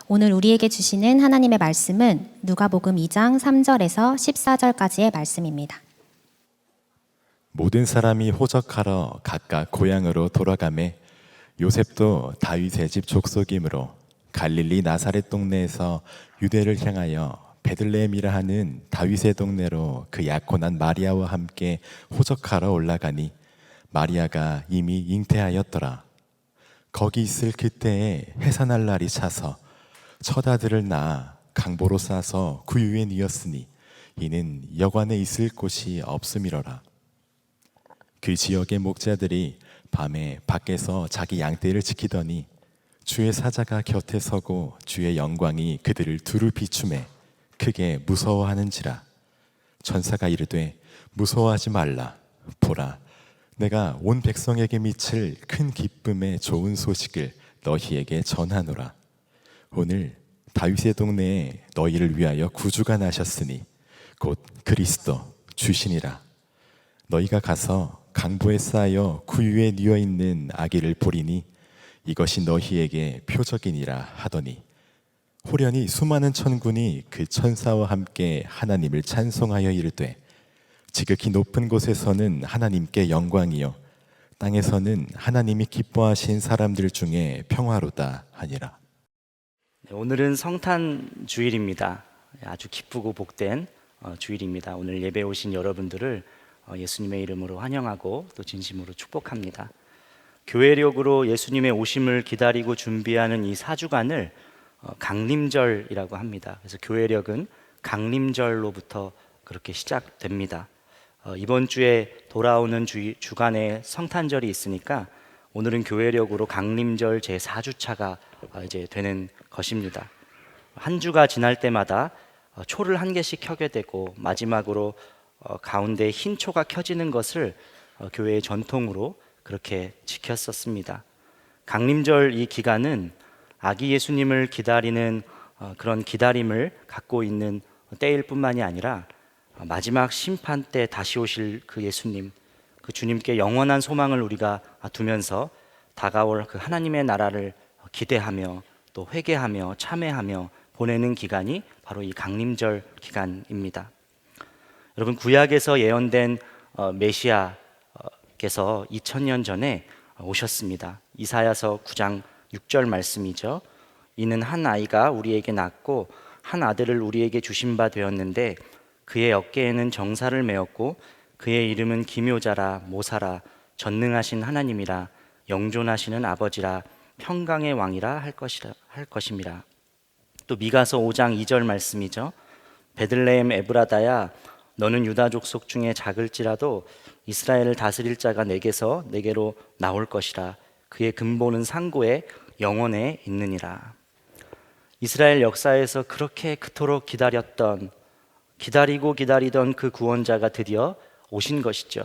오늘 우리에게 주시는 하나님의 말씀은 누가복음 2장 3절에서 14절까지의 말씀입니다. 모든 사람이 호적하러 각각 고향으로 돌아가매 요셉도 다윗의 집 족속이므로 갈릴리 나사렛 동네에서 유대를 향하여 베들레헴이라 하는 다윗의 동네로 그 약혼한 마리아와 함께 호적하러 올라가니 마리아가 이미 잉태하였더라. 거기 있을 그때에 해산할 날이 차서 첫 아들을 낳아 강보로 싸서 구유에 뉘었으니 이는 여관에 있을 곳이 없음이로라. 그 지역의 목자들이 밤에 밖에서 자기 양떼를 지키더니 주의 사자가 곁에 서고 주의 영광이 그들을 두루 비추매 크게 무서워하는지라. 천사가 이르되 무서워하지 말라. 보라, 내가 온 백성에게 미칠 큰 기쁨의 좋은 소식을 너희에게 전하노라. 오늘 다윗의 동네에 너희를 위하여 구주가 나셨으니 곧 그리스도 주시니라. 너희가 가서 강보에 쌓여 구유에 뉘어 있는 아기를 보리니 이것이 너희에게 표적이니라 하더니 호련히 수많은 천군이 그 천사와 함께 하나님을 찬송하여 이르되 지극히 높은 곳에서는 하나님께 영광이요 땅에서는 하나님이 기뻐하신 사람들 중에 평화로다 하니라. 오늘은 성탄 주일입니다. 아주 기쁘고 복된 주일입니다. 오늘 예배 오신 여러분들을 예수님의 이름으로 환영하고 또 진심으로 축복합니다. 교회력으로 예수님의 오심을 기다리고 준비하는 이 4주간을 강림절이라고 합니다. 그래서 교회력은 강림절로부터 그렇게 시작됩니다. 이번 주에 돌아오는 주간에 성탄절이 있으니까 오늘은 교회력으로 강림절 제4주차가 이제 되는 것입니다. 한 주가 지날 때마다 초를 한 개씩 켜게 되고 마지막으로 가운데 흰 초가 켜지는 것을 교회의 전통으로 그렇게 지켰었습니다. 강림절 이 기간은 아기 예수님을 기다리는 그런 기다림을 갖고 있는 때일 뿐만이 아니라 마지막 심판 때 다시 오실 그 예수님, 그 주님께 영원한 소망을 우리가 두면서 다가올 그 하나님의 나라를 기대하며 또 회개하며 참회하며 보내는 기간이 바로 이 강림절 기간입니다. 여러분, 구약에서 예언된 메시아께서 2000년 전에 오셨습니다. 이사야서 9장 6절 말씀이죠. 이는 한 아이가 우리에게 낳고 한 아들을 우리에게 주신 바 되었는데 그의 어깨에는 정사를 메었고 그의 이름은 기묘자라 모사라 전능하신 하나님이라 영존하시는 아버지라 평강의 왕이라 할 것임이라. 또 미가서 5장 2절 말씀이죠. 베들레헴 에브라다야 너는 유다 족속 중에 작을지라도 이스라엘을 다스릴 자가 내게로 나올 것이라. 그의 근본은 상고에 영원에 있느니라. 이스라엘 역사에서 그렇게 그토록 기다리던 그 구원자가 드디어 오신 것이죠.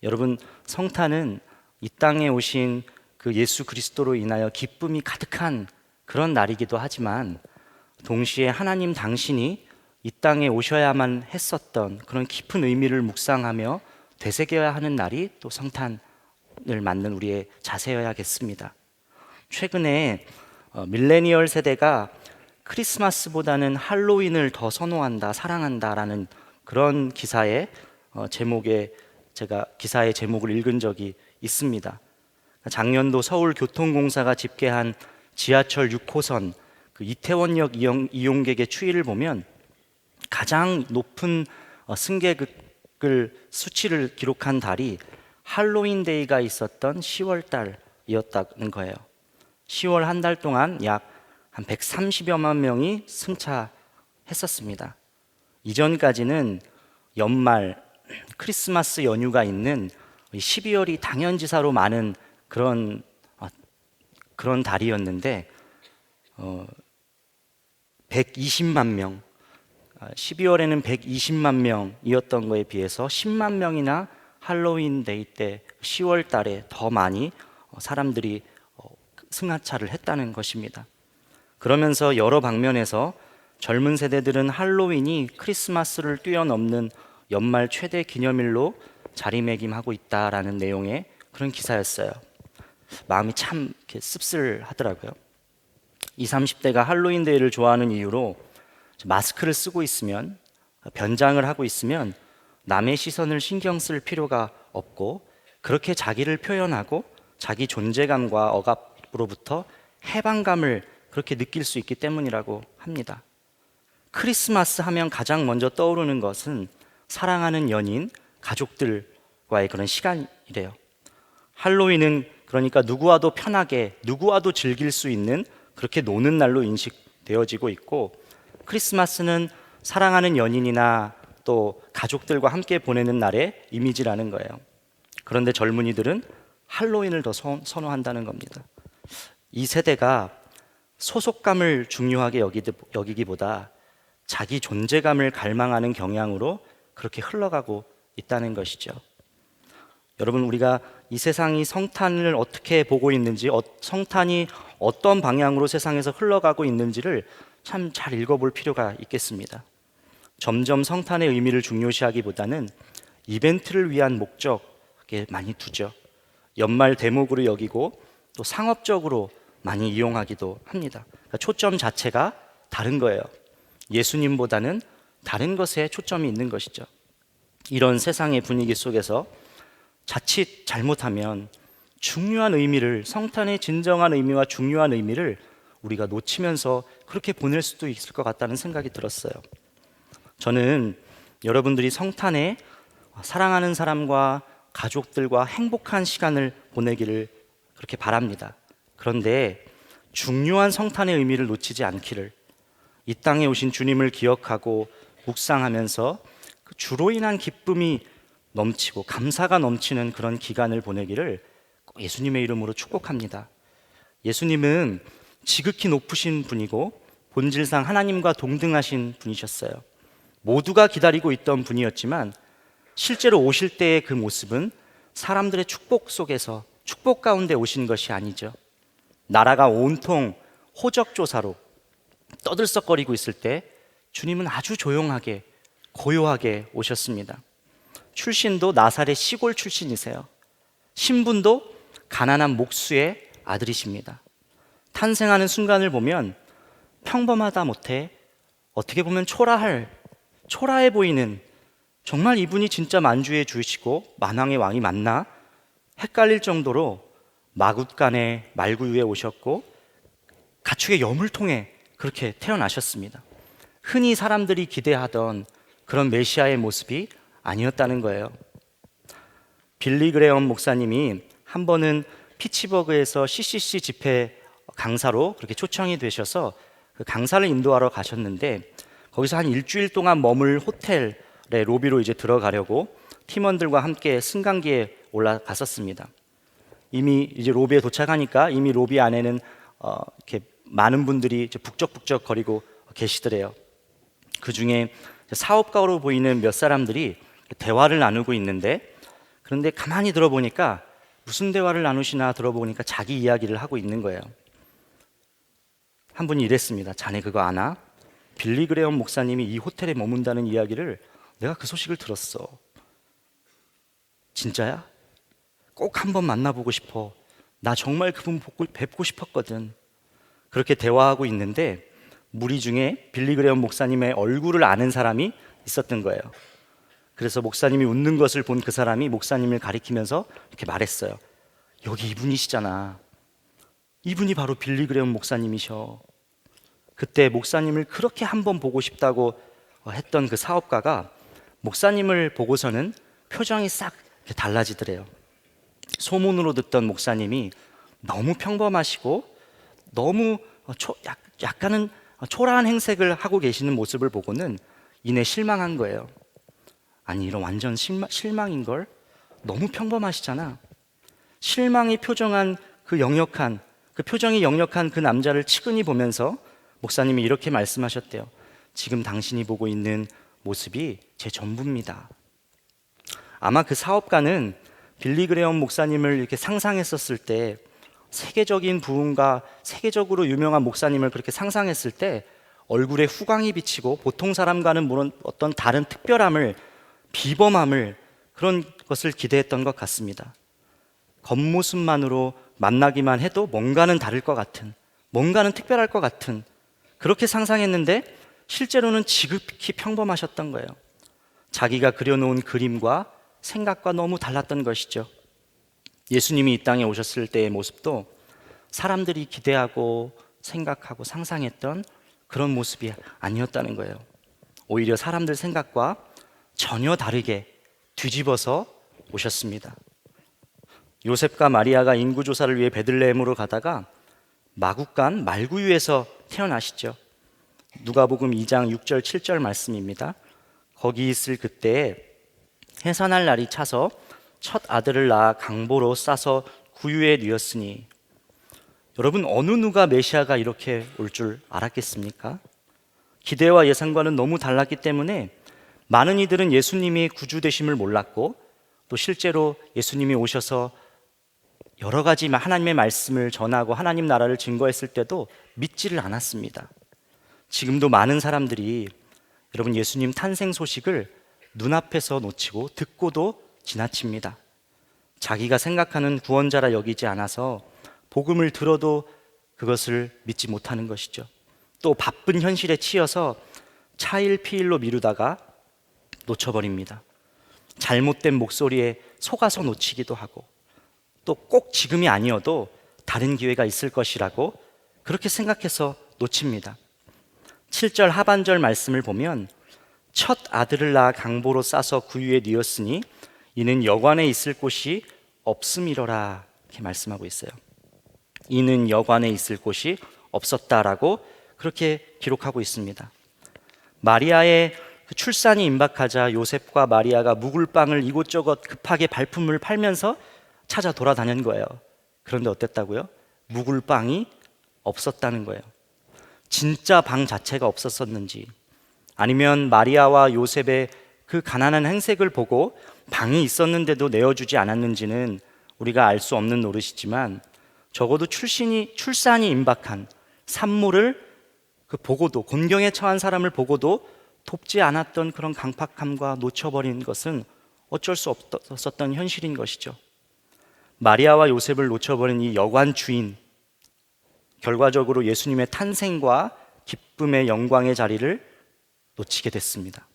여러분, 성탄은 이 땅에 오신 그 예수 그리스도로 인하여 기쁨이 가득한 그런 날이기도 하지만 동시에 하나님 당신이 이 땅에 오셔야만 했었던 그런 깊은 의미를 묵상하며 되새겨야 하는 날이 또 성탄을 맞는 우리의 자세여야겠습니다. 최근에 밀레니얼 세대가 크리스마스보다는 할로윈을 더 선호한다, 사랑한다라는 그런 기사의 기사의 제목을 읽은 적이 있습니다. 작년도 서울교통공사가 집계한 지하철 6호선 그 이태원역 이용객의 추이를 보면 가장 높은 승객을 수치를 기록한 달이 할로윈 데이가 있었던 10월 달이었다는 거예요. 10월 한 달 동안 약 한 130여만 명이 승차했었습니다. 이전까지는 연말 크리스마스 연휴가 있는 12월이 당연지사로 많은 그런 달이었는데 120만 명, 12월에는 120만 명이었던 거에 비해서 10만 명이나 할로윈 데이 때 10월 달에 더 많이 사람들이 승하차를 했다는 것입니다. 그러면서 여러 방면에서 젊은 세대들은 할로윈이 크리스마스를 뛰어넘는 연말 최대 기념일로 자리매김하고 있다라는 내용의 그런 기사였어요. 마음이 참 이렇게 씁쓸하더라고요. 20, 30대가 할로윈 데이를 좋아하는 이유로 마스크를 쓰고 있으면, 변장을 하고 있으면 남의 시선을 신경 쓸 필요가 없고 그렇게 자기를 표현하고 자기 존재감과 억압으로부터 해방감을 그렇게 느낄 수 있기 때문이라고 합니다. 크리스마스 하면 가장 먼저 떠오르는 것은 사랑하는 연인, 가족들과의 그런 시간이래요. 할로윈은 그러니까 누구와도 편하게, 누구와도 즐길 수 있는 그렇게 노는 날로 인식되어지고 있고, 크리스마스는 사랑하는 연인이나 또 가족들과 함께 보내는 날의 이미지라는 거예요. 그런데 젊은이들은 할로윈을 더 선호한다는 겁니다. 이 세대가 소속감을 중요하게 여기기보다 자기 존재감을 갈망하는 경향으로 그렇게 흘러가고 있다는 것이죠. 여러분, 우리가 이 세상이 성탄을 어떻게 보고 있는지, 성탄이 어떤 방향으로 세상에서 흘러가고 있는지를 참 잘 읽어볼 필요가 있겠습니다. 점점 성탄의 의미를 중요시하기보다는 이벤트를 위한 목적에 많이 두죠. 연말 대목으로 여기고 또 상업적으로 많이 이용하기도 합니다. 그러니까 초점 자체가 다른 거예요. 예수님보다는 다른 것에 초점이 있는 것이죠. 이런 세상의 분위기 속에서 자칫 잘못하면 중요한 의미를, 성탄의 진정한 의미와 중요한 의미를 우리가 놓치면서 그렇게 보낼 수도 있을 것 같다는 생각이 들었어요. 저는 여러분들이 성탄에 사랑하는 사람과 가족들과 행복한 시간을 보내기를 그렇게 바랍니다. 그런데 중요한 성탄의 의미를 놓치지 않기를, 이 땅에 오신 주님을 기억하고 묵상하면서 그 주로 인한 기쁨이 넘치고 감사가 넘치는 그런 기간을 보내기를 예수님의 이름으로 축복합니다. 예수님은 지극히 높으신 분이고 본질상 하나님과 동등하신 분이셨어요. 모두가 기다리고 있던 분이었지만 실제로 오실 때의 그 모습은 사람들의 축복 속에서, 축복 가운데 오신 것이 아니죠. 나라가 온통 호적조사로 떠들썩거리고 있을 때 주님은 아주 조용하게, 고요하게 오셨습니다. 출신도 나사렛 시골 출신이세요. 신분도 가난한 목수의 아들이십니다. 탄생하는 순간을 보면 평범하다 못해 어떻게 보면 초라해 보이는, 정말 이분이 진짜 만주의 주이시고 만왕의 왕이 맞나 헷갈릴 정도로 마굿간의 말구 위에 오셨고 가축의 염을 통해 그렇게 태어나셨습니다. 흔히 사람들이 기대하던 그런 메시아의 모습이 아니었다는 거예요. 빌리 그레엄 목사님이 한 번은 피츠버그에서 CCC 집회 강사로 그렇게 초청이 되셔서 그 강사를 인도하러 가셨는데, 거기서 한 일주일 동안 머물 호텔의 로비로 이제 들어가려고 팀원들과 함께 승강기에 올라갔었습니다. 이미 이제 로비에 도착하니까 이미 로비 안에는 이렇게 많은 분들이 이제 북적북적 거리고 계시더래요. 그 중에 사업가로 보이는 몇 사람들이 대화를 나누고 있는데, 그런데 가만히 들어보니까 무슨 대화를 나누시나 들어보니까 자기 이야기를 하고 있는 거예요. 한 분이 이랬습니다. 자네 그거 아나? 빌리 그레엄 목사님이 이 호텔에 머문다는 이야기를 내가 그 소식을 들었어. 진짜야? 꼭 한번 만나보고 싶어. 나 정말 그분 뵙고 싶었거든. 그렇게 대화하고 있는데 무리 중에 빌리 그레엄 목사님의 얼굴을 아는 사람이 있었던 거예요. 그래서 목사님이 웃는 것을 본 그 사람이 목사님을 가리키면서 이렇게 말했어요. 여기 이분이시잖아. 이분이 바로 빌리 그레엄 목사님이셔. 그때 목사님을 그렇게 한번 보고 싶다고 했던 그 사업가가 목사님을 보고서는 표정이 싹 달라지더래요. 소문으로 듣던 목사님이 너무 평범하시고 너무 약간은 초라한 행색을 하고 계시는 모습을 보고는 이내 실망한 거예요. 아니, 이런 완전 실망인걸? 너무 평범하시잖아. 실망이 표정한 그 표정이 역력한 그 남자를 치근히 보면서 목사님이 이렇게 말씀하셨대요. 지금 당신이 보고 있는 모습이 제 전부입니다. 아마 그 사업가는 빌리 그레엄 목사님을 이렇게 상상했었을 때, 세계적인 부흥가, 세계적으로 유명한 목사님을 그렇게 상상했을 때 얼굴에 후광이 비치고 보통 사람과는 모르는 어떤 다른 특별함을, 비범함을, 그런 것을 기대했던 것 같습니다. 겉모습만으로 만나기만 해도 뭔가는 다를 것 같은, 뭔가는 특별할 것 같은 그렇게 상상했는데 실제로는 지극히 평범하셨던 거예요. 자기가 그려놓은 그림과 생각과 너무 달랐던 것이죠. 예수님이 이 땅에 오셨을 때의 모습도 사람들이 기대하고 생각하고 상상했던 그런 모습이 아니었다는 거예요. 오히려 사람들 생각과 전혀 다르게 뒤집어서 오셨습니다. 요셉과 마리아가 인구조사를 위해 베들레헴으로 가다가 마국간 말구유에서 태어나시죠. 누가복음 2장 6절 7절 말씀입니다. 거기 있을 그때에 해산할 날이 차서 첫 아들을 낳아 강보로 싸서 구유에 뉘었으니. 여러분, 어느 누가 메시아가 이렇게 올 줄 알았겠습니까? 기대와 예상과는 너무 달랐기 때문에 많은 이들은 예수님이 구주 되심을 몰랐고, 또 실제로 예수님이 오셔서 여러 가지 하나님의 말씀을 전하고 하나님 나라를 증거했을 때도 믿지를 않았습니다. 지금도 많은 사람들이 여러분 예수님 탄생 소식을 눈앞에서 놓치고 듣고도 지나칩니다. 자기가 생각하는 구원자라 여기지 않아서 복음을 들어도 그것을 믿지 못하는 것이죠. 또 바쁜 현실에 치여서 차일피일로 미루다가 놓쳐버립니다. 잘못된 목소리에 속아서 놓치기도 하고, 또 꼭 지금이 아니어도 다른 기회가 있을 것이라고 그렇게 생각해서 놓칩니다. 7절 하반절 말씀을 보면 첫 아들을 낳아 강보로 싸서 구유에 뉘었으니 이는 여관에 있을 곳이 없음이로라, 이렇게 말씀하고 있어요. 이는 여관에 있을 곳이 없었다라고 그렇게 기록하고 있습니다. 마리아의 출산이 임박하자 요셉과 마리아가 묵을 빵을 이곳저곳 급하게 발품을 팔면서 찾아 돌아다닌 거예요. 그런데 어땠다고요? 묵을 빵이 없었다는 거예요. 진짜 방 자체가 없었었는지, 아니면 마리아와 요셉의 그 가난한 행색을 보고 방이 있었는데도 내어주지 않았는지는 우리가 알 수 없는 노릇이지만, 적어도 출산이 임박한 산모를 보고도, 곤경에 처한 사람을 보고도 돕지 않았던 그런 강팍함과 놓쳐버린 것은 어쩔 수 없었던 현실인 것이죠. 마리아와 요셉을 놓쳐버린 이 여관 주인, 결과적으로 예수님의 탄생과 기쁨의 영광의 자리를 놓치게 됐습니다.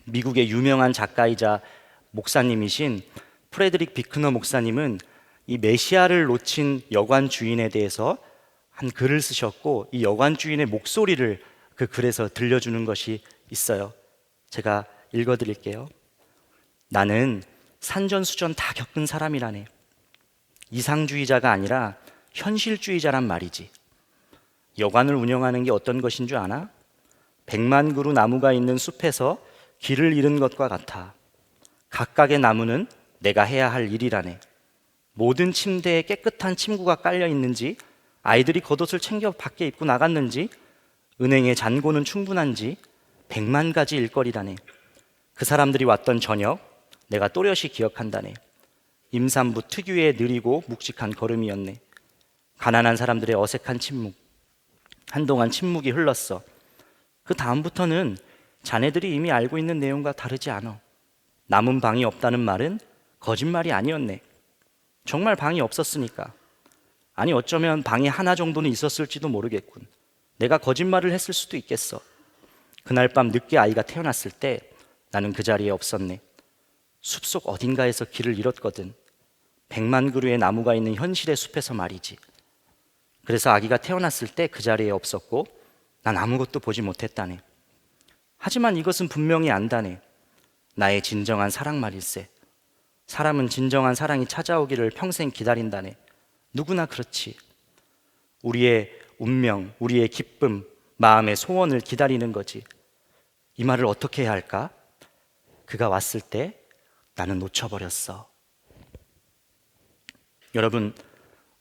미국의 유명한 작가이자 목사님이신 프레드릭 비크너 목사님은 이 메시아를 놓친 여관 주인에 대해서 한 글을 쓰셨고, 이 여관 주인의 목소리를 그 글에서 들려주는 것이 있어요. 제가 읽어드릴게요. 나는 산전수전 다 겪은 사람이라네. 이상주의자가 아니라 현실주의자란 말이지. 여관을 운영하는 게 어떤 것인 줄 아나? 100만 그루 나무가 있는 숲에서 길을 잃은 것과 같아. 각각의 나무는 내가 해야 할 일이라네. 모든 침대에 깨끗한 침구가 깔려 있는지, 아이들이 겉옷을 챙겨 밖에 입고 나갔는지, 은행에 잔고는 충분한지 100만 가지 일거리라네. 그 사람들이 왔던 저녁 내가 또렷이 기억한다네. 임산부 특유의 느리고 묵직한 걸음이었네. 가난한 사람들의 어색한 침묵. 한동안 침묵이 흘렀어. 그 다음부터는 자네들이 이미 알고 있는 내용과 다르지 않아. 남은 방이 없다는 말은 거짓말이 아니었네. 정말 방이 없었으니까. 아니, 어쩌면 방이 하나 정도는 있었을지도 모르겠군. 내가 거짓말을 했을 수도 있겠어. 그날 밤 늦게 아이가 태어났을 때 나는 그 자리에 없었네. 숲속 어딘가에서 길을 잃었거든. 100만 그루의 나무가 있는 현실의 숲에서 말이지. 그래서 아기가 태어났을 때 그 자리에 없었고 난 아무것도 보지 못했다네. 하지만 이것은 분명히 안다네. 나의 진정한 사랑 말일세. 사람은 진정한 사랑이 찾아오기를 평생 기다린다네. 누구나 그렇지. 우리의 운명, 우리의 기쁨, 마음의 소원을 기다리는 거지. 이 말을 어떻게 해야 할까? 그가 왔을 때 나는 놓쳐버렸어. 여러분,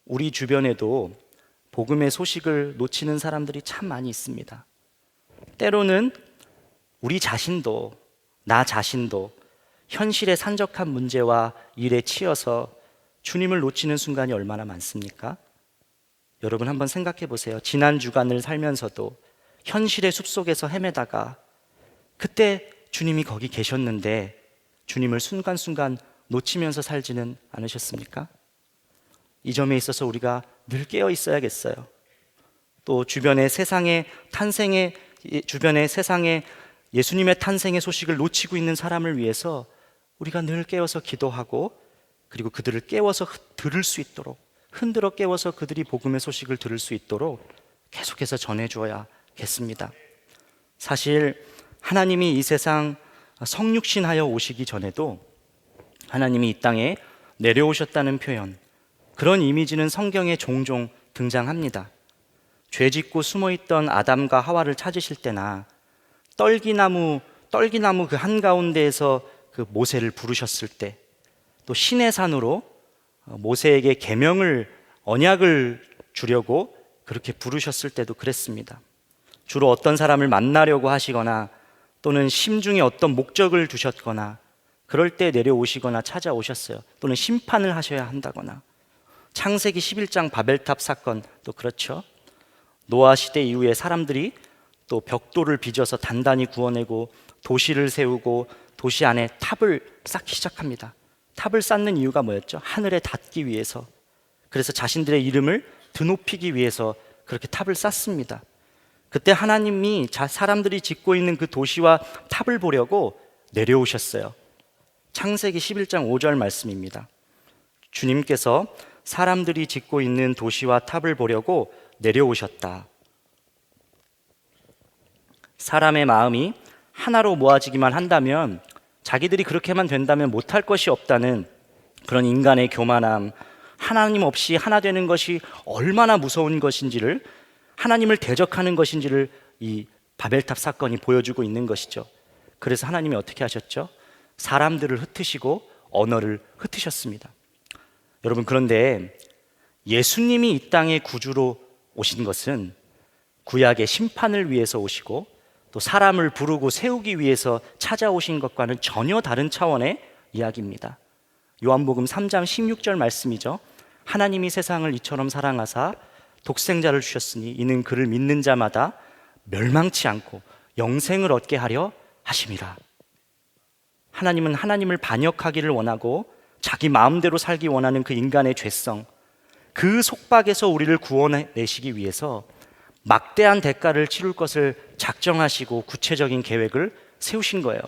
우리 주변에도 복음의 소식을 놓치는 사람들이 참 많이 있습니다. 때로는 우리 자신도, 나 자신도 현실의 산적한 문제와 일에 치여서 주님을 놓치는 순간이 얼마나 많습니까? 여러분 한번 생각해 보세요. 지난 주간을 살면서도 현실의 숲속에서 헤매다가 그때 주님이 거기 계셨는데 주님을 순간순간 놓치면서 살지는 않으셨습니까? 이 점에 있어서 우리가 늘 깨어 있어야겠어요. 또 주변의 세상의 예수님의 탄생의 소식을 놓치고 있는 사람을 위해서 우리가 늘 깨워서 기도하고, 그리고 그들을 깨워서 들을 수 있도록, 흔들어 깨워서 그들이 복음의 소식을 들을 수 있도록 계속해서 전해주어야겠습니다. 사실 하나님이 이 세상 성육신하여 오시기 전에도 하나님이 이 땅에 내려오셨다는 표현, 그런 이미지는 성경에 종종 등장합니다. 죄짓고 숨어있던 아담과 하와를 찾으실 때나 떨기나무 그 한가운데에서 그 모세를 부르셨을 때, 또 시내산으로 모세에게 계명을, 언약을 주려고 그렇게 부르셨을 때도 그랬습니다. 주로 어떤 사람을 만나려고 하시거나 또는 심중에 어떤 목적을 두셨거나 그럴 때 내려오시거나 찾아오셨어요. 또는 심판을 하셔야 한다거나. 창세기 11장 바벨탑 사건도 그렇죠. 노아 시대 이후에 사람들이 또 벽돌을 빚어서 단단히 구워내고 도시를 세우고 도시 안에 탑을 쌓기 시작합니다. 탑을 쌓는 이유가 뭐였죠? 하늘에 닿기 위해서. 그래서 자신들의 이름을 드높이기 위해서 그렇게 탑을 쌓습니다. 그때 하나님이 사람들이 짓고 있는 그 도시와 탑을 보려고 내려오셨어요. 창세기 11장 5절 말씀입니다. 주님께서 사람들이 짓고 있는 도시와 탑을 보려고 내려오셨다. 사람의 마음이 하나로 모아지기만 한다면, 자기들이 그렇게만 된다면 못할 것이 없다는 그런 인간의 교만함, 하나님 없이 하나 되는 것이 얼마나 무서운 것인지를, 하나님을 대적하는 것인지를 이 바벨탑 사건이 보여주고 있는 것이죠. 그래서 하나님이 어떻게 하셨죠? 사람들을 흩으시고 언어를 흩으셨습니다. 여러분, 그런데 예수님이 이 땅에 구주로 오신 것은 구약의 심판을 위해서 오시고 또 사람을 부르고 세우기 위해서 찾아오신 것과는 전혀 다른 차원의 이야기입니다. 요한복음 3장 16절 말씀이죠. 하나님이 세상을 이처럼 사랑하사 독생자를 주셨으니 이는 그를 믿는 자마다 멸망치 않고 영생을 얻게 하려 하심이라. 하나님은 하나님을 반역하기를 원하고 자기 마음대로 살기 원하는 그 인간의 죄성, 그 속박에서 우리를 구원해내시기 위해서 막대한 대가를 치룰 것을 작정하시고 구체적인 계획을 세우신 거예요.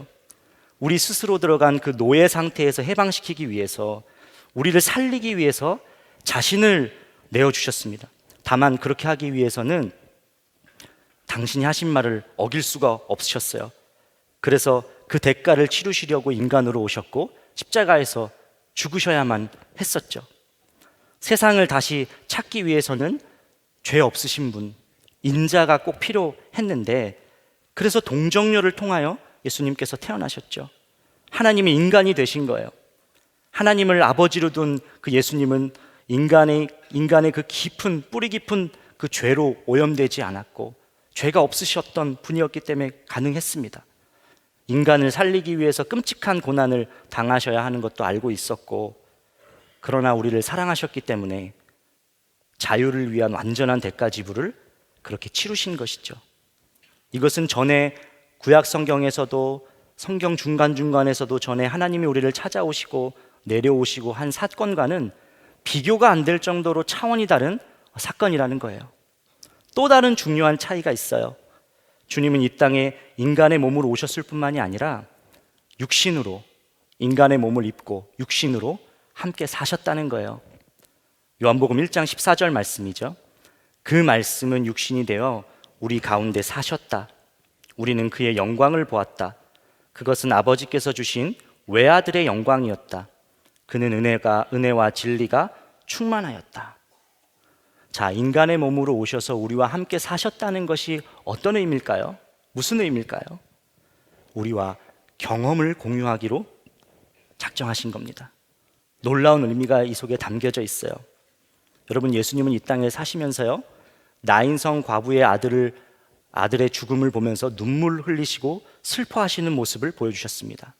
우리 스스로 들어간 그 노예 상태에서 해방시키기 위해서, 우리를 살리기 위해서 자신을 내어주셨습니다. 다만 그렇게 하기 위해서는 당신이 하신 말을 어길 수가 없으셨어요. 그래서 그 대가를 치르시려고 인간으로 오셨고 십자가에서 죽으셔야만 했었죠. 세상을 다시 찾기 위해서는 죄 없으신 분, 인자가 꼭 필요했는데, 그래서 동정녀를 통하여 예수님께서 태어나셨죠. 하나님이 인간이 되신 거예요. 하나님을 아버지로 둔 그 예수님은 인간의 그 깊은, 뿌리 깊은 그 죄로 오염되지 않았고 죄가 없으셨던 분이었기 때문에 가능했습니다. 인간을 살리기 위해서 끔찍한 고난을 당하셔야 하는 것도 알고 있었고, 그러나 우리를 사랑하셨기 때문에 자유를 위한 완전한 대가 지불을 그렇게 치르신 것이죠. 이것은 전에 구약 성경에서도, 성경 중간중간에서도 전에 하나님이 우리를 찾아오시고 내려오시고 한 사건과는 비교가 안 될 정도로 차원이 다른 사건이라는 거예요. 또 다른 중요한 차이가 있어요. 주님은 이 땅에 인간의 몸으로 오셨을 뿐만이 아니라 육신으로, 인간의 몸을 입고 육신으로 함께 사셨다는 거예요. 요한복음 1장 14절 말씀이죠. 그 말씀은 육신이 되어 우리 가운데 사셨다. 우리는 그의 영광을 보았다. 그것은 아버지께서 주신 외아들의 영광이었다. 그는 은혜와 진리가 충만하였다. 자, 인간의 몸으로 오셔서 우리와 함께 사셨다는 것이 어떤 의미일까요? 무슨 의미일까요? 우리와 경험을 공유하기로 작정하신 겁니다. 놀라운 의미가 이 속에 담겨져 있어요. 여러분, 예수님은 이 땅에 사시면서요, 나인성 과부의 아들의 죽음을 보면서 눈물 흘리시고 슬퍼하시는 모습을 보여주셨습니다.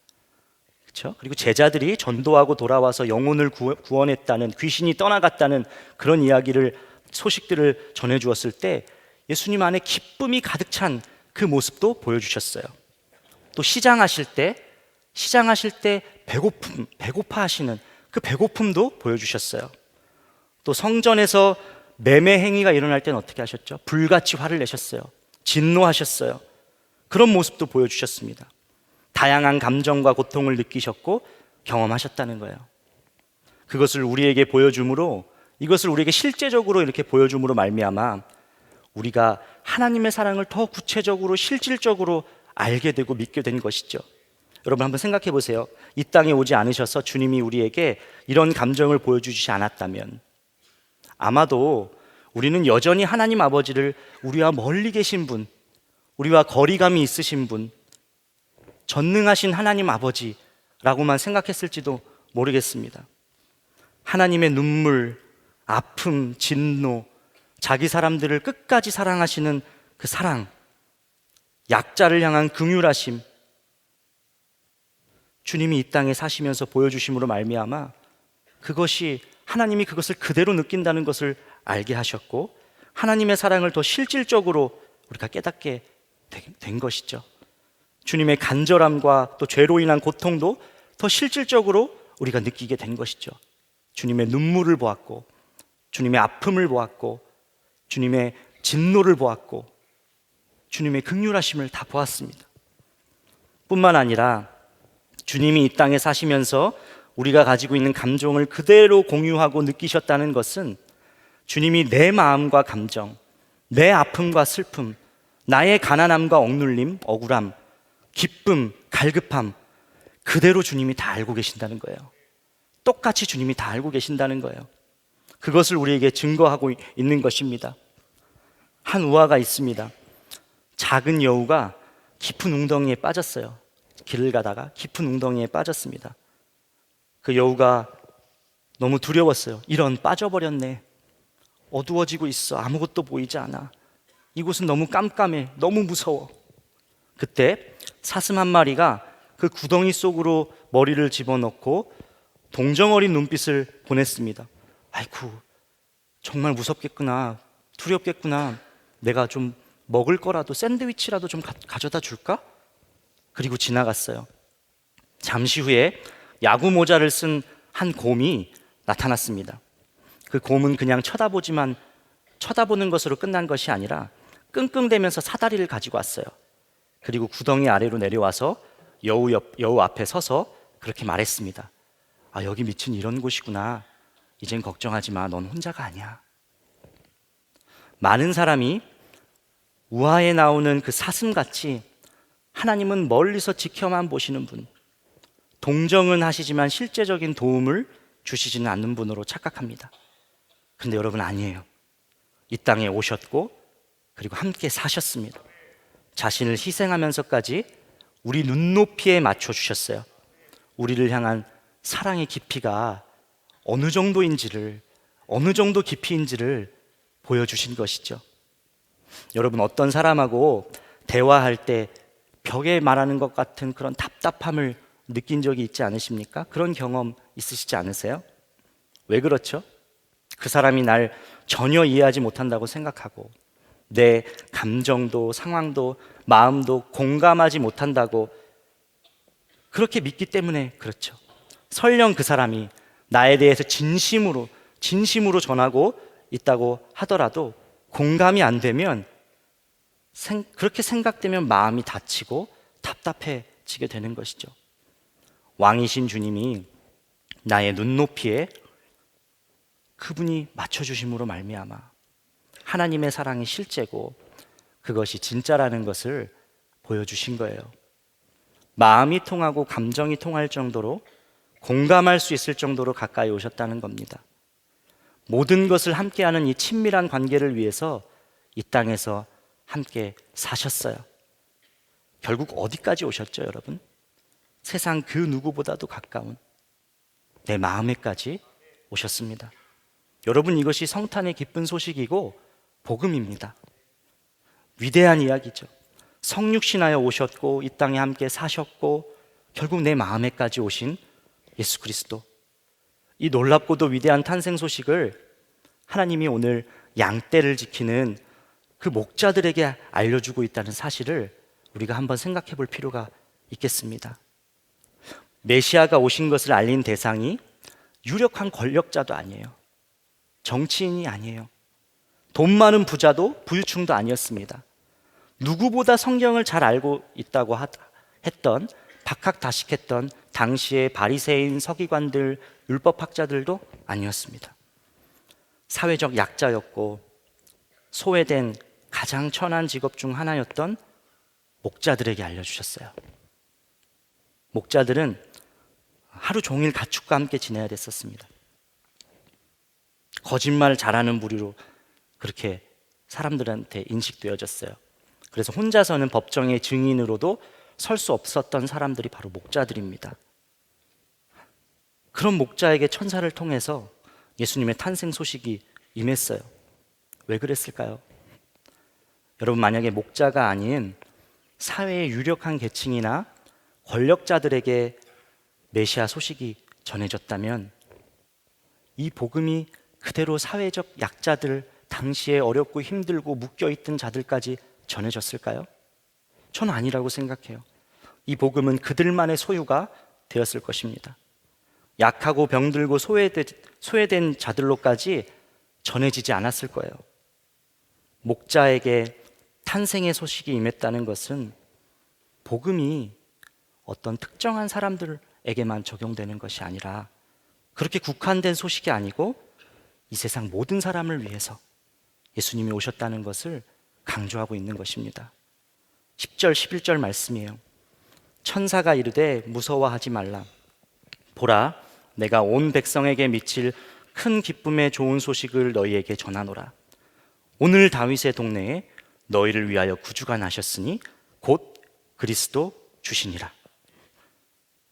그렇죠? 그리고 제자들이 전도하고 돌아와서 영혼을 구원했다는, 귀신이 떠나갔다는 그런 소식들을 전해주었을 때 예수님 안에 기쁨이 가득 찬 그 모습도 보여주셨어요. 또 시장하실 때 배고파하시는 그 배고픔도 보여주셨어요. 또 성전에서 매매 행위가 일어날 때는 어떻게 하셨죠? 불같이 화를 내셨어요. 진노하셨어요. 그런 모습도 보여주셨습니다. 다양한 감정과 고통을 느끼셨고 경험하셨다는 거예요. 그것을 우리에게 보여줌으로, 이것을 우리에게 실제적으로 이렇게 보여줌으로 말미암아 우리가 하나님의 사랑을 더 구체적으로 실질적으로 알게 되고 믿게 된 것이죠. 여러분 한번 생각해 보세요. 이 땅에 오지 않으셔서 주님이 우리에게 이런 감정을 보여주시지 않았다면 아마도 우리는 여전히 하나님 아버지를 우리와 멀리 계신 분, 우리와 거리감이 있으신 분, 전능하신 하나님 아버지라고만 생각했을지도 모르겠습니다. 하나님의 눈물, 아픔, 진노, 자기 사람들을 끝까지 사랑하시는 그 사랑, 약자를 향한 긍휼하심, 주님이 이 땅에 사시면서 보여주심으로 말미암아 그것이 하나님이 그것을 그대로 느낀다는 것을 알게 하셨고 하나님의 사랑을 더 실질적으로 우리가 깨닫게 된 것이죠. 주님의 간절함과 또 죄로 인한 고통도 더 실질적으로 우리가 느끼게 된 것이죠. 주님의 눈물을 보았고 주님의 아픔을 보았고 주님의 진노를 보았고 주님의 긍휼하심을 다 보았습니다. 뿐만 아니라 주님이 이 땅에 사시면서 우리가 가지고 있는 감정을 그대로 공유하고 느끼셨다는 것은 주님이 내 마음과 감정, 내 아픔과 슬픔, 나의 가난함과 억눌림, 억울함, 기쁨, 갈급함 그대로 주님이 다 알고 계신다는 거예요. 똑같이 주님이 다 알고 계신다는 거예요. 그것을 우리에게 증거하고 있는 것입니다. 한 우화가 있습니다. 작은 여우가 깊은 웅덩이에 빠졌어요. 길을 가다가 깊은 웅덩이에 빠졌습니다. 그 여우가 너무 두려웠어요. 이런, 빠져버렸네. 어두워지고 있어. 아무것도 보이지 않아. 이곳은 너무 깜깜해. 너무 무서워. 그때 사슴 한 마리가 그 구덩이 속으로 머리를 집어넣고 동정어린 눈빛을 보냈습니다. 아이쿠, 정말 무섭겠구나. 두렵겠구나. 내가 좀 먹을 거라도, 샌드위치라도 좀 가져다 줄까? 그리고 지나갔어요. 잠시 후에 야구 모자를 쓴 한 곰이 나타났습니다. 그 곰은 그냥 쳐다보는 것으로 끝난 것이 아니라 끙끙대면서 사다리를 가지고 왔어요. 그리고 구덩이 아래로 내려와서 여우 앞에 서서 그렇게 말했습니다. 아, 여기 밑은 이런 곳이구나. 이젠 걱정하지 마. 넌 혼자가 아니야. 많은 사람이 우화에 나오는 그 사슴같이 하나님은 멀리서 지켜만 보시는 분, 동정은 하시지만 실제적인 도움을 주시지는 않는 분으로 착각합니다. 그런데 여러분 아니에요. 이 땅에 오셨고 그리고 함께 사셨습니다. 자신을 희생하면서까지 우리 눈높이에 맞춰주셨어요. 우리를 향한 사랑의 깊이가 어느 정도인지를, 어느 정도 깊이인지를 보여주신 것이죠. 여러분 어떤 사람하고 대화할 때 벽에 말하는 것 같은 그런 답답함을 느낀 적이 있지 않으십니까? 그런 경험 있으시지 않으세요? 왜 그렇죠? 그 사람이 날 전혀 이해하지 못한다고 생각하고 내 감정도 상황도 마음도 공감하지 못한다고 그렇게 믿기 때문에 그렇죠. 설령 그 사람이 나에 대해서 진심으로 전하고 있다고 하더라도 공감이 안 되면 그렇게 생각되면 마음이 다치고 답답해지게 되는 것이죠. 왕이신 주님이 나의 눈높이에 그분이 맞춰주심으로 말미암아 하나님의 사랑이 실제고 그것이 진짜라는 것을 보여주신 거예요. 마음이 통하고 감정이 통할 정도로 공감할 수 있을 정도로 가까이 오셨다는 겁니다. 모든 것을 함께하는 이 친밀한 관계를 위해서 이 땅에서 함께 사셨어요. 결국 어디까지 오셨죠, 여러분? 세상 그 누구보다도 가까운 내 마음에까지 오셨습니다. 여러분 이것이 성탄의 기쁜 소식이고 복음입니다. 위대한 이야기죠. 성육신하여 오셨고 이 땅에 함께 사셨고 결국 내 마음에까지 오신 예수 그리스도, 이 놀랍고도 위대한 탄생 소식을 하나님이 오늘 양떼를 지키는 그 목자들에게 알려주고 있다는 사실을 우리가 한번 생각해 볼 필요가 있겠습니다. 메시아가 오신 것을 알린 대상이 유력한 권력자도 아니에요. 정치인이 아니에요. 돈 많은 부자도 부유층도 아니었습니다. 누구보다 성경을 잘 알고 있다고 했던, 박학다식했던 당시의 바리새인 서기관들, 율법학자들도 아니었습니다. 사회적 약자였고 소외된 가장 천한 직업 중 하나였던 목자들에게 알려주셨어요. 목자들은 하루 종일 가축과 함께 지내야 됐었습니다. 거짓말 잘하는 부류로 그렇게 사람들한테 인식되어졌어요. 그래서 혼자서는 법정의 증인으로도 설 수 없었던 사람들이 바로 목자들입니다. 그런 목자에게 천사를 통해서 예수님의 탄생 소식이 임했어요. 왜 그랬을까요? 여러분, 만약에 목자가 아닌 사회의 유력한 계층이나 권력자들에게 메시아 소식이 전해졌다면 이 복음이 그대로 사회적 약자들, 당시에 어렵고 힘들고 묶여있던 자들까지 전해졌을까요? 저는 아니라고 생각해요. 이 복음은 그들만의 소유가 되었을 것입니다. 약하고 병들고 소외된 자들로까지 전해지지 않았을 거예요. 목자에게 탄생의 소식이 임했다는 것은 복음이 어떤 특정한 사람들에게만 적용되는 것이 아니라 그렇게 국한된 소식이 아니고 이 세상 모든 사람을 위해서 예수님이 오셨다는 것을 강조하고 있는 것입니다. 10절, 11절 말씀이에요. 천사가 이르되 무서워하지 말라. 보라, 내가 온 백성에게 미칠 큰 기쁨의 좋은 소식을 너희에게 전하노라. 오늘 다윗의 동네에 너희를 위하여 구주가 나셨으니 곧 그리스도 주시니라.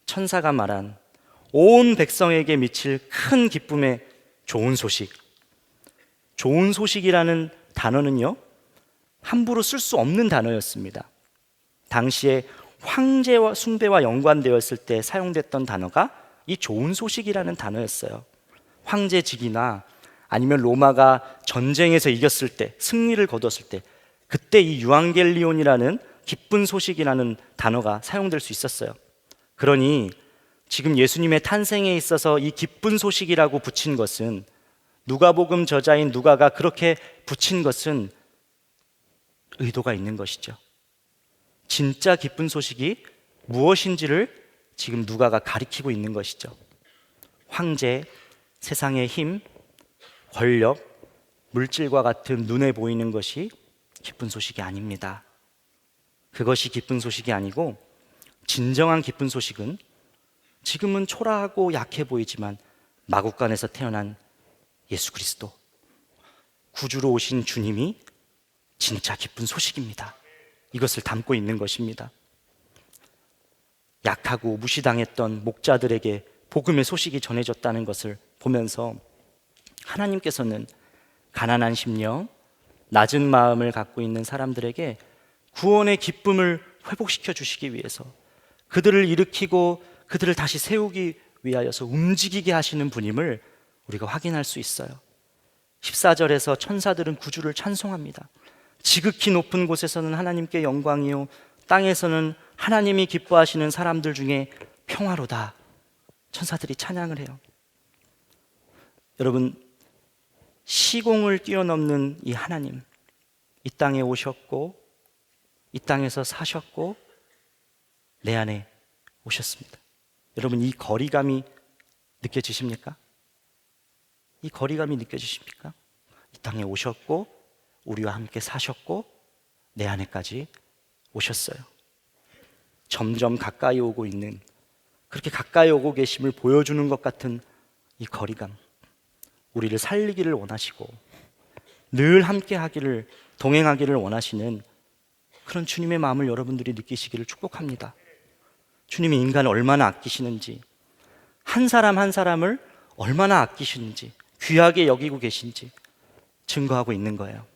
천사가 말한 온 백성에게 미칠 큰 기쁨의 좋은 소식. 좋은 소식이라는 단어는요, 함부로 쓸 수 없는 단어였습니다. 당시에 황제와 숭배와 연관되었을 때 사용됐던 단어가 이 좋은 소식이라는 단어였어요. 황제직이나 아니면 로마가 전쟁에서 이겼을 때, 승리를 거뒀을 때, 그때 이 유앙겔리온이라는 기쁜 소식이라는 단어가 사용될 수 있었어요. 그러니 지금 예수님의 탄생에 있어서 이 기쁜 소식이라고 붙인 것은, 누가복음 저자인 누가가 그렇게 붙인 것은 의도가 있는 것이죠. 진짜 기쁜 소식이 무엇인지를 지금 누가가 가리키고 있는 것이죠. 황제, 세상의 힘, 권력, 물질과 같은 눈에 보이는 것이 기쁜 소식이 아닙니다. 그것이 기쁜 소식이 아니고 진정한 기쁜 소식은 지금은 초라하고 약해 보이지만 마국간에서 태어난 예수 그리스도, 구주로 오신 주님이 진짜 기쁜 소식입니다. 이것을 담고 있는 것입니다. 약하고 무시당했던 목자들에게 복음의 소식이 전해졌다는 것을 보면서 하나님께서는 가난한 심령, 낮은 마음을 갖고 있는 사람들에게 구원의 기쁨을 회복시켜 주시기 위해서 그들을 일으키고 그들을 다시 세우기 위하여서 움직이게 하시는 분임을 우리가 확인할 수 있어요. 14절에서 천사들은 구주를 찬송합니다. 지극히 높은 곳에서는 하나님께 영광이요, 땅에서는 하나님이 기뻐하시는 사람들 중에 평화로다. 천사들이 찬양을 해요. 여러분, 시공을 뛰어넘는 이 하나님, 이 땅에 오셨고 이 땅에서 사셨고 내 안에 오셨습니다. 여러분, 이 거리감이 느껴지십니까? 이 거리감이 느껴지십니까? 이 땅에 오셨고 우리와 함께 사셨고 내 안에까지 오셨어요. 점점 가까이 오고 있는, 그렇게 가까이 오고 계심을 보여주는 것 같은 이 거리감, 우리를 살리기를 원하시고 늘 함께 하기를, 동행하기를 원하시는 그런 주님의 마음을 여러분들이 느끼시기를 축복합니다. 주님이 인간을 얼마나 아끼시는지, 한 사람 한 사람을 얼마나 아끼시는지, 귀하게 여기고 계신지 증거하고 있는 거예요.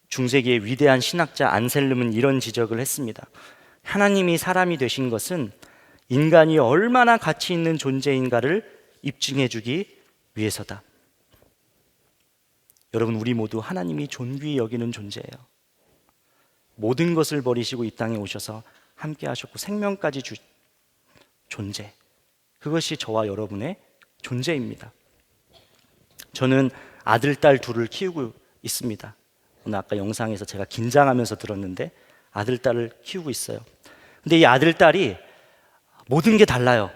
중세기의 위대한 신학자 안셀름은 이런 지적을 했습니다. 하나님이 사람이 되신 것은 인간이 얼마나 가치 있는 존재인가를 입증해 주기 위해서다. 여러분, 우리 모두 하나님이 존귀히 여기는 존재예요. 모든 것을 버리시고 이 땅에 오셔서 함께 하셨고 생명까지 주 존재, 그것이 저와 여러분의 존재입니다. 저는 아들, 딸 둘을 키우고 있습니다. 오늘 아까 영상에서 제가 긴장하면서 들었는데 아들, 딸을 키우고 있어요. 근데 이 아들, 딸이 모든 게 달라요.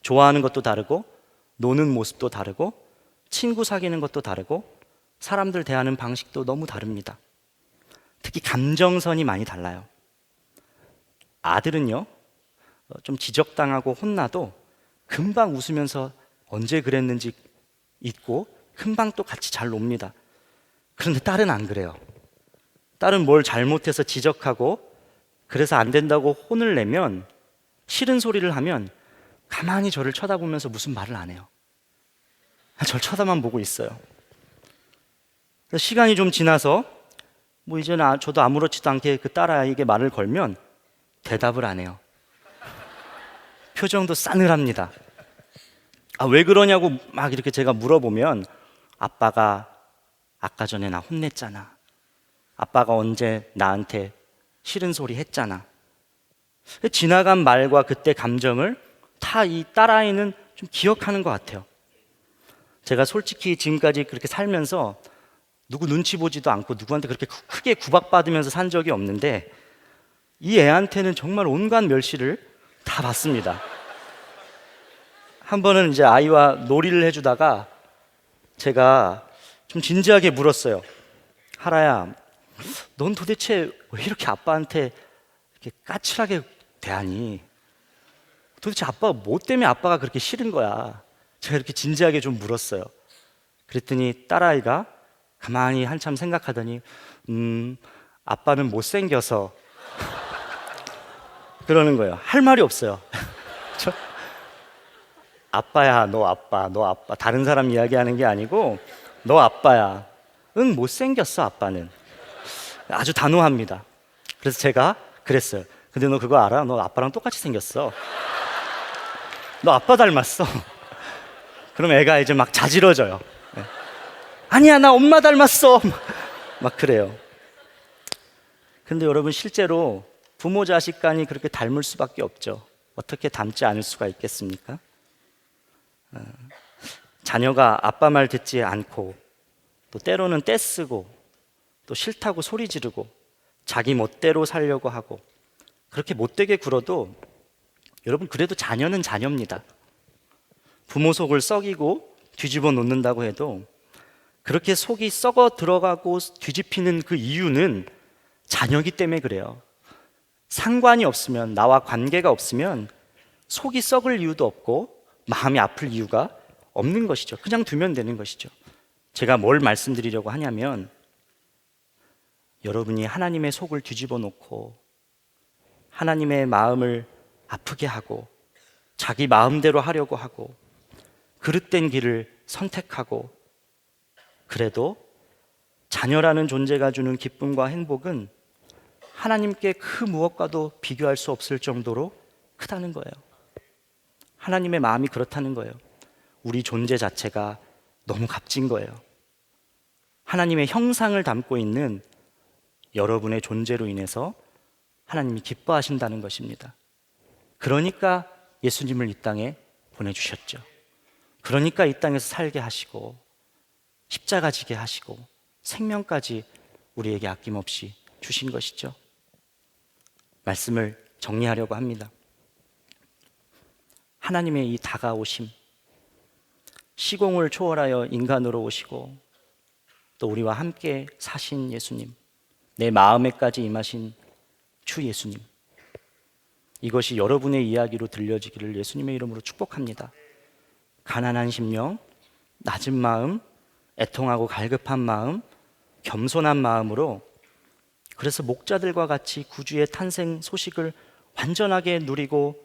좋아하는 것도 다르고, 노는 모습도 다르고, 친구 사귀는 것도 다르고, 사람들 대하는 방식도 너무 다릅니다. 특히 감정선이 많이 달라요. 아들은요, 좀 지적당하고 혼나도 금방 웃으면서 언제 그랬는지 잊고 금방 또 같이 잘 놉니다. 그런데 딸은 안 그래요. 딸은 뭘 잘못해서 지적하고 그래서 안 된다고 혼을 내면, 싫은 소리를 하면 가만히 저를 쳐다보면서 무슨 말을 안 해요. 저를 쳐다만 보고 있어요. 시간이 좀 지나서 뭐 이제는 저도 아무렇지도 않게 그 딸아이에게 말을 걸면 대답을 안 해요. 표정도 싸늘합니다. 왜 그러냐고 막 이렇게 제가 물어보면, 아빠가 아까 전에 나 혼냈잖아. 아빠가 언제 나한테 싫은 소리 했잖아. 지나간 말과 그때 감정을 다 이 딸아이는 좀 기억하는 것 같아요. 제가 솔직히 지금까지 그렇게 살면서 누구 눈치 보지도 않고 누구한테 그렇게 크게 구박받으면서 산 적이 없는데, 이 애한테는 정말 온갖 멸시를 다 받습니다. 한 번은 이제 아이와 놀이를 해주다가 제가 좀 진지하게 물었어요. 하라야, 넌 도대체 왜 이렇게 아빠한테 이렇게 까칠하게 대하니? 도대체 아빠가 뭐 때문에 아빠가 그렇게 싫은 거야? 제가 이렇게 진지하게 좀 물었어요. 그랬더니 딸아이가 가만히 한참 생각하더니 아빠는 못생겨서 그러는 거예요. 할 말이 없어요. 아빠야, 너 아빠, 너 아빠. 다른 사람 이야기하는 게 아니고 너 아빠야. 응, 못생겼어, 아빠는. 아주 단호합니다. 그래서 제가 그랬어요. 근데 너 그거 알아? 너 아빠랑 똑같이 생겼어. 너 아빠 닮았어. 그럼 애가 이제 막 자지러져요. 네. 아니야, 나 엄마 닮았어. 막 그래요. 근데 여러분, 실제로 부모 자식 간이 그렇게 닮을 수밖에 없죠. 어떻게 닮지 않을 수가 있겠습니까? 자녀가 아빠 말 듣지 않고, 또 때로는 떼쓰고, 또 싫다고 소리 지르고, 자기 멋대로 살려고 하고, 그렇게 못되게 굴어도 여러분, 그래도 자녀는 자녀입니다. 부모 속을 썩이고 뒤집어 놓는다고 해도 그렇게 속이 썩어 들어가고 뒤집히는 그 이유는 자녀이기 때문에 그래요. 상관이 없으면, 나와 관계가 없으면 속이 썩을 이유도 없고 마음이 아플 이유가 없는 것이죠. 그냥 두면 되는 것이죠. 제가 뭘 말씀드리려고 하냐면, 여러분이 하나님의 속을 뒤집어 놓고 하나님의 마음을 아프게 하고 자기 마음대로 하려고 하고 그릇된 길을 선택하고, 그래도 자녀라는 존재가 주는 기쁨과 행복은 하나님께 그 무엇과도 비교할 수 없을 정도로 크다는 거예요. 하나님의 마음이 그렇다는 거예요. 우리 존재 자체가 너무 값진 거예요. 하나님의 형상을 담고 있는 여러분의 존재로 인해서 하나님이 기뻐하신다는 것입니다. 그러니까 예수님을 이 땅에 보내주셨죠. 그러니까 이 땅에서 살게 하시고 십자가 지게 하시고 생명까지 우리에게 아낌없이 주신 것이죠. 말씀을 정리하려고 합니다. 하나님의 이 다가오심, 시공을 초월하여 인간으로 오시고 또 우리와 함께 사신 예수님, 내 마음에까지 임하신 주 예수님, 이것이 여러분의 이야기로 들려지기를 예수님의 이름으로 축복합니다. 가난한 심령, 낮은 마음, 애통하고 갈급한 마음, 겸손한 마음으로, 그래서 목자들과 같이 구주의 탄생 소식을 완전하게 누리고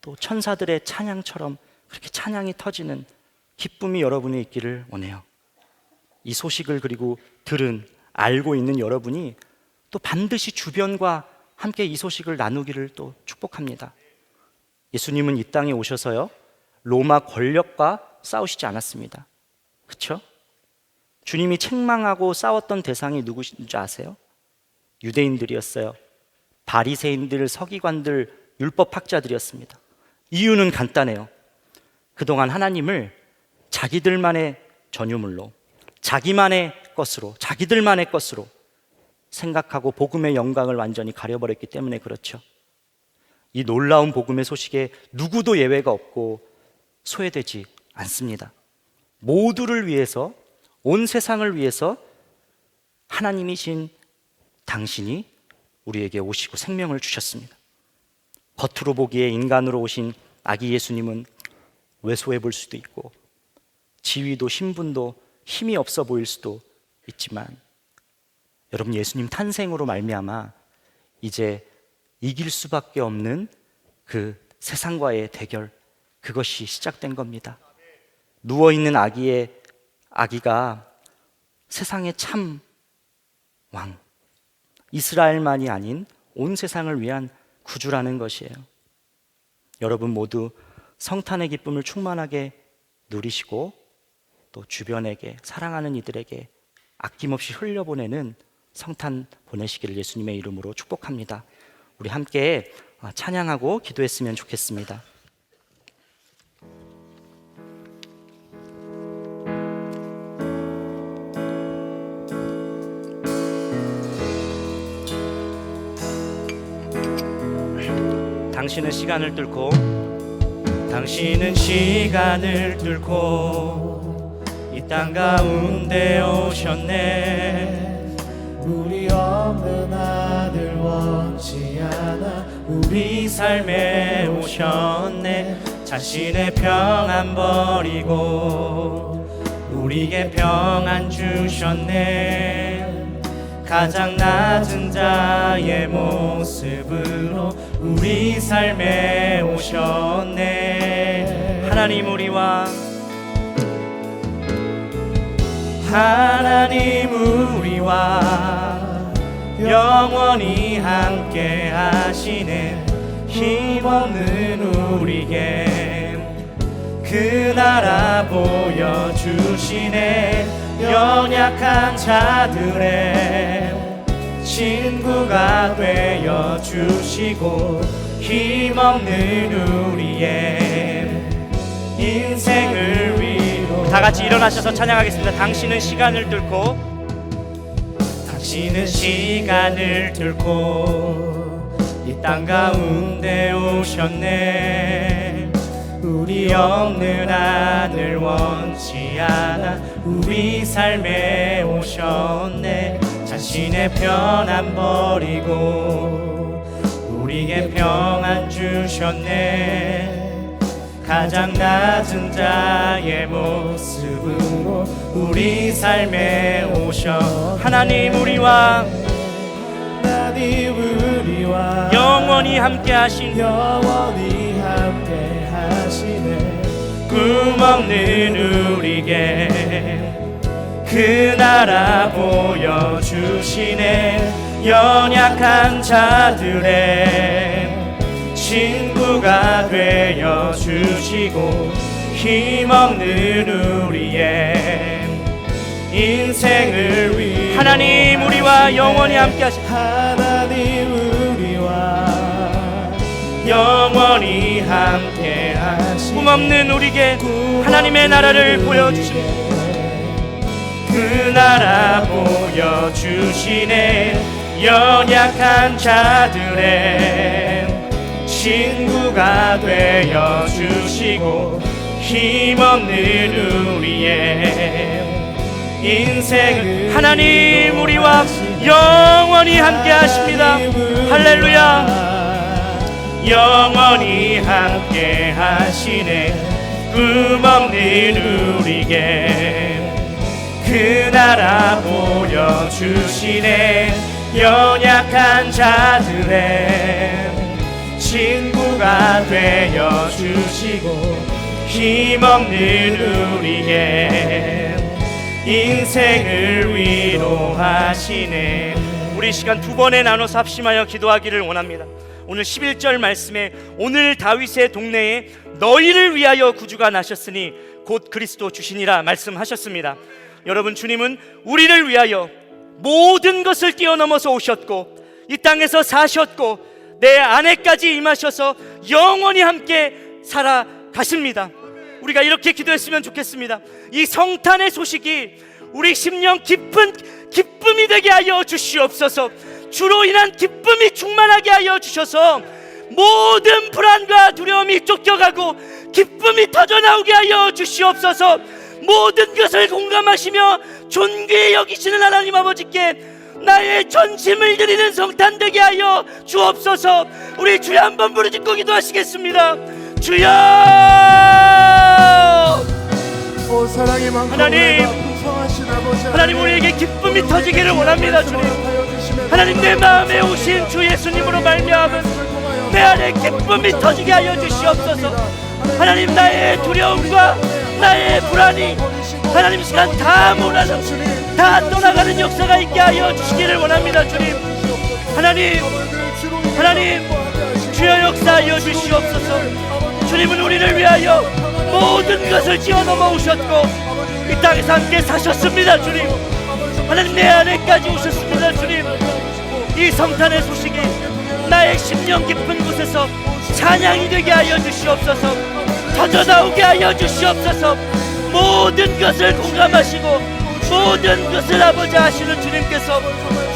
또 천사들의 찬양처럼 그렇게 찬양이 터지는 기쁨이 여러분에 있기를 원해요. 이 소식을 그리고 들은, 알고 있는 여러분이 또 반드시 주변과 함께 이 소식을 나누기를 또 축복합니다. 예수님은 이 땅에 오셔서요, 로마 권력과 싸우시지 않았습니다. 그렇죠? 주님이 책망하고 싸웠던 대상이 누구신지 아세요? 유대인들이었어요. 바리새인들, 서기관들, 율법학자들이었습니다. 이유는 간단해요. 그동안 하나님을 자기들만의 전유물로, 자기만의 것으로, 자기들만의 것으로 생각하고 복음의 영광을 완전히 가려버렸기 때문에 그렇죠. 이 놀라운 복음의 소식에 누구도 예외가 없고 소외되지 않습니다. 모두를 위해서, 온 세상을 위해서 하나님이신 당신이 우리에게 오시고 생명을 주셨습니다. 겉으로 보기에 인간으로 오신 아기 예수님은 왜소해 볼 수도 있고 지위도 신분도 힘이 없어 보일 수도 있지만, 여러분, 예수님 탄생으로 말미암아 이제 이길 수밖에 없는 그 세상과의 대결, 그것이 시작된 겁니다. 누워있는 아기가 세상의 참 왕, 이스라엘만이 아닌 온 세상을 위한 구주라는 것이에요. 여러분 모두 성탄의 기쁨을 충만하게 누리시고 또 주변에게, 사랑하는 이들에게 아낌없이 흘려보내는 성탄 보내시기를 예수님의 이름으로 축복합니다. 우리 함께 찬양하고 기도했으면 좋겠습니다. 당신은 시간을 뚫고, 당신은 시간을 뚫고 이 땅 가운데 오셨네. 우리 없는 아들 원치 않아 우리 삶에 오셨네. 자신의 평안 버리고 우리에게 평안 주셨네. 가장 낮은 자의 모습으로 우리 삶에 오셨네. 하나님 우리와 영원히 함께 하시네. 힘없는 우리에게 그 나라 보여주시네. 연약한 자들의 친구가 되어 주시고 힘없는 우리의 인생을 위로. 다 같이 일어나셔서 찬양하겠습니다. 당신은 시간을 뚫고, 당신은 시간을 뚫고 이 땅 가운데 오셨네. 우리 없는 아들 원치 않아 우리 삶에 오셨네. 자신의 편안 버리고 우리에게 평안 주셨네. 가장 낮은 자의 모습으로 우리 삶에 오셔. 하나님 우리와 영원히 함께 하시네. 꿈없는 우리에게 그 나라 보여주시네. 연약한 자들의 친구가 되어 주시고 힘없는 우리의 인생을 위해. 하나님 우리와 영원히 함께 하시네. 하나님 우리와 영원히 함께 하시네. 꿈없는 우리에게 하나님의 나라를 보여주시네. 그 나라 보여주시네. 연약한 자들의 친구가 되어 주시고 힘없는 우리의 인생을. 하나님 우리와 영원히 함께 하십니다. 할렐루야. 영원히 함께 하시네. 꿈없는 우리에게 그 나라 보여주시네. 연약한 자들의 친구가 되어 주시고 힘없는 우리의 인생을 위로하시네. 우리 시간 두 번에 나눠서 합심하여 기도하기를 원합니다. 오늘 11절 말씀에 오늘 다윗의 동네에 너희를 위하여 구주가 나셨으니 곧 그리스도 주시니라 말씀하셨습니다. 여러분, 주님은 우리를 위하여 모든 것을 뛰어넘어서 오셨고 이 땅에서 사셨고 내 안에까지 임하셔서 영원히 함께 살아가십니다. 우리가 이렇게 기도했으면 좋겠습니다. 이 성탄의 소식이 우리 심령 기쁨이 되게 하여 주시옵소서. 주로 인한 기쁨이 충만하게 하여 주셔서 모든 불안과 두려움이 쫓겨가고 기쁨이 터져나오게 하여 주시옵소서. 모든 것을 공감하시며 존귀히 여기시는 하나님 아버지께 나의 전심을 드리는 성탄 되게 하여 주옵소서. 우리 주여 한번 부르짖고 기도하시겠습니다. 주여! 오 사랑의 많고 하나님, 풍성하신 아버지, 하나님 우리에게 기쁨이 터지기를 원합니다. 주님, 하나님 내 마음에 오신 주 예수님으로 말미암은 내 안에 기쁨이 터지게 하여 주시옵소서. 하나님 나의 두려움과 나의 불안이 하나님 시간 다 몰아서 다 떠나가는 역사가 있게 하여 주시기를 원합니다. 주님, 하나님 주여 역사하여 주시옵소서. 주님은 우리를 위하여 모든 것을 지어넘어 오셨고 이 땅에서 함께 사셨습니다. 주님, 하나님 내 안에까지 오셨습니다. 주님, 이 성탄의 소식이 나의 심령 깊은 곳에서 찬양이 되게 하여 주시옵소서. 터져나오게 하여 주시옵소서. 모든 것을 공감하시고 모든 것을 아버지 하시는 주님께서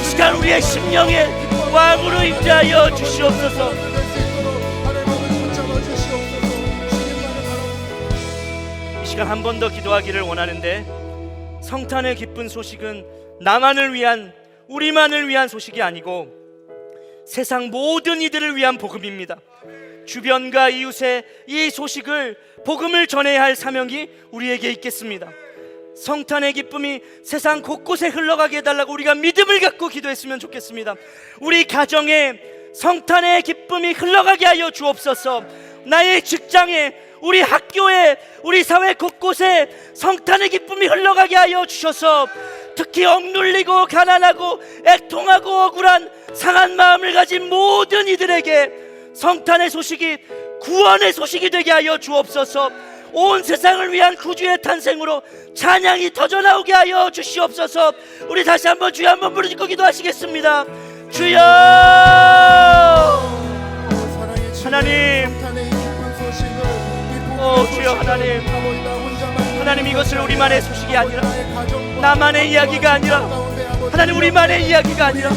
이 시간 우리의 심령에 왕으로 임재하여 주시옵소서. 이 시간 한 번 더 기도하기를 원하는데, 성탄의 기쁜 소식은 나만을 위한, 우리만을 위한 소식이 아니고 세상 모든 이들을 위한 복음입니다. 주변과 이웃에 이 소식을, 복음을 전해야 할 사명이 우리에게 있겠습니다. 성탄의 기쁨이 세상 곳곳에 흘러가게 해달라고 우리가 믿음을 갖고 기도했으면 좋겠습니다. 우리 가정에 성탄의 기쁨이 흘러가게 하여 주옵소서. 나의 직장에, 우리 학교에, 우리 사회 곳곳에 성탄의 기쁨이 흘러가게 하여 주셔서 특히 억눌리고 가난하고 애통하고 억울한 상한 마음을 가진 모든 이들에게 성탄의 소식이 구원의 소식이 되게 하여 주옵소서. 온 세상을 위한 구주의 탄생으로 찬양이 터져나오게 하여 주시옵소서. 우리 다시 한번 주여 한번 부르짖고 기도하시겠습니다. 주여! 하나님, 주여 하나님, 하나님 이것을 우리만의 소식이 아니라, 나만의 이야기가 아니라, 하나님 우리만의 이야기가 아니라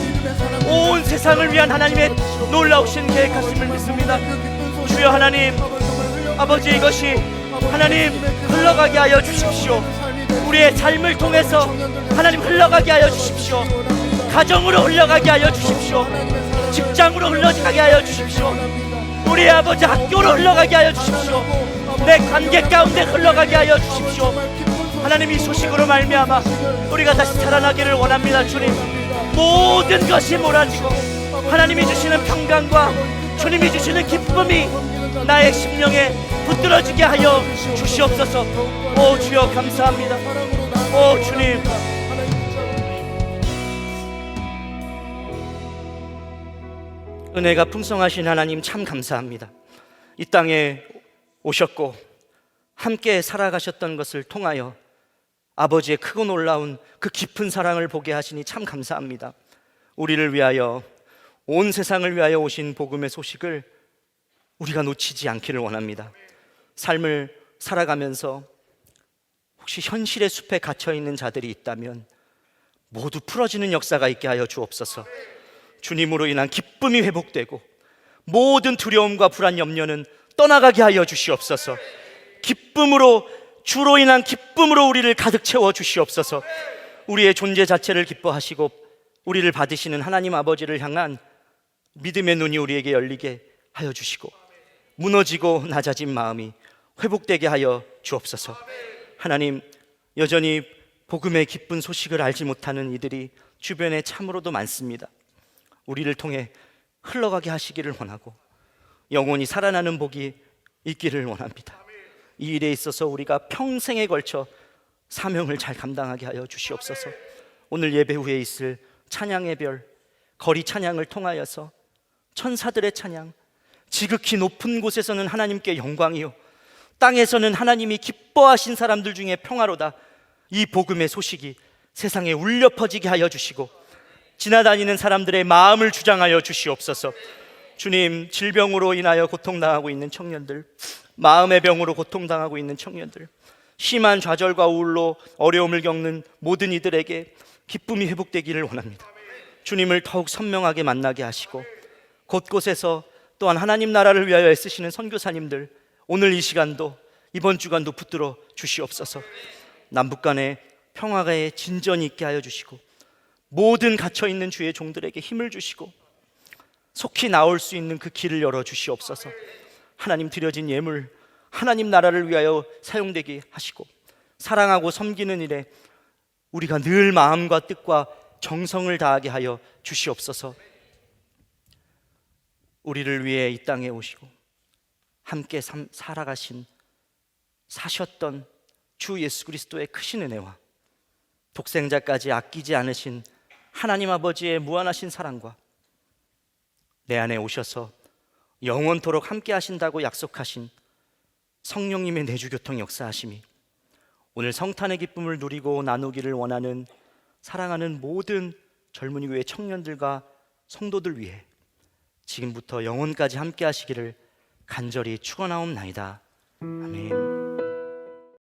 온 세상을 위한 하나님의 놀라우신 계획하심을 믿습니다. 주여 하나님, 아버지 이것이 하나님 흘러가게 하여 주십시오. 우리의 삶을 통해서 하나님 흘러가게 하여 주십시오. 가정으로 흘러가게 하여 주십시오. 직장으로 흘러가게 하여 주십시오. 우리 아버지 학교로 흘러가게 하여 주십시오. 내 관계 가운데 흘러가게 하여 주십시오. 하나님 이 소식으로 말미암아 우리가 다시 살아나기를 원합니다. 주님, 모든 것이 몰아지고 하나님이 주시는 평강과 주님이 주시는 기쁨이 나의 심령에 붙들어지게 하여 주시옵소서. 오 주여 감사합니다. 오 주님, 은혜가 풍성하신 하나님 참 감사합니다. 이 땅에 오셨고 함께 살아가셨던 것을 통하여 아버지의 크고 놀라운 그 깊은 사랑을 보게 하시니 참 감사합니다. 우리를 위하여, 온 세상을 위하여 오신 복음의 소식을 우리가 놓치지 않기를 원합니다. 삶을 살아가면서 혹시 현실의 숲에 갇혀있는 자들이 있다면 모두 풀어지는 역사가 있게 하여 주옵소서. 주님으로 인한 기쁨이 회복되고 모든 두려움과 불안, 염려는 떠나가게 하여 주시옵소서. 기쁨으로, 주로 인한 기쁨으로 우리를 가득 채워 주시옵소서. 우리의 존재 자체를 기뻐하시고 우리를 받으시는 하나님 아버지를 향한 믿음의 눈이 우리에게 열리게 하여 주시고 무너지고 낮아진 마음이 회복되게 하여 주옵소서. 하나님, 여전히 복음의 기쁜 소식을 알지 못하는 이들이 주변에 참으로도 많습니다. 우리를 통해 흘러가게 하시기를 원하고 영원히 살아나는 복이 있기를 원합니다. 이 일에 있어서 우리가 평생에 걸쳐 사명을 잘 감당하게 하여 주시옵소서. 오늘 예배 후에 있을 찬양의 별, 거리 찬양을 통하여서 천사들의 찬양, 지극히 높은 곳에서는 하나님께 영광이요 땅에서는 하나님이 기뻐하신 사람들 중에 평화로다, 이 복음의 소식이 세상에 울려 퍼지게 하여 주시고 지나다니는 사람들의 마음을 주장하여 주시옵소서. 주님, 질병으로 인하여 고통당하고 있는 청년들, 마음의 병으로 고통당하고 있는 청년들, 심한 좌절과 우울로 어려움을 겪는 모든 이들에게 기쁨이 회복되기를 원합니다. 주님을 더욱 선명하게 만나게 하시고 곳곳에서 또한 하나님 나라를 위하여 애쓰시는 선교사님들, 오늘 이 시간도 이번 주간도 붙들어 주시옵소서. 남북 간의 평화에 진전이 있게 하여 주시고 모든 갇혀있는 주의 종들에게 힘을 주시고 속히 나올 수 있는 그 길을 열어 주시옵소서. 하나님 드려진 예물 하나님 나라를 위하여 사용되게 하시고 사랑하고 섬기는 일에 우리가 늘 마음과 뜻과 정성을 다하게 하여 주시옵소서. 우리를 위해 이 땅에 오시고 함께 살아가신 사셨던 주 예수 그리스도의 크신 은혜와 독생자까지 아끼지 않으신 하나님 아버지의 무한하신 사랑과 내 안에 오셔서 영원토록 함께 하신다고 약속하신 성령님의 내주교통 역사하심이 오늘 성탄의 기쁨을 누리고 나누기를 원하는 사랑하는 모든 젊은이 교회 청년들과 성도들 위해 지금부터 영원까지 함께 하시기를 간절히 축원하옵나이다. 아멘.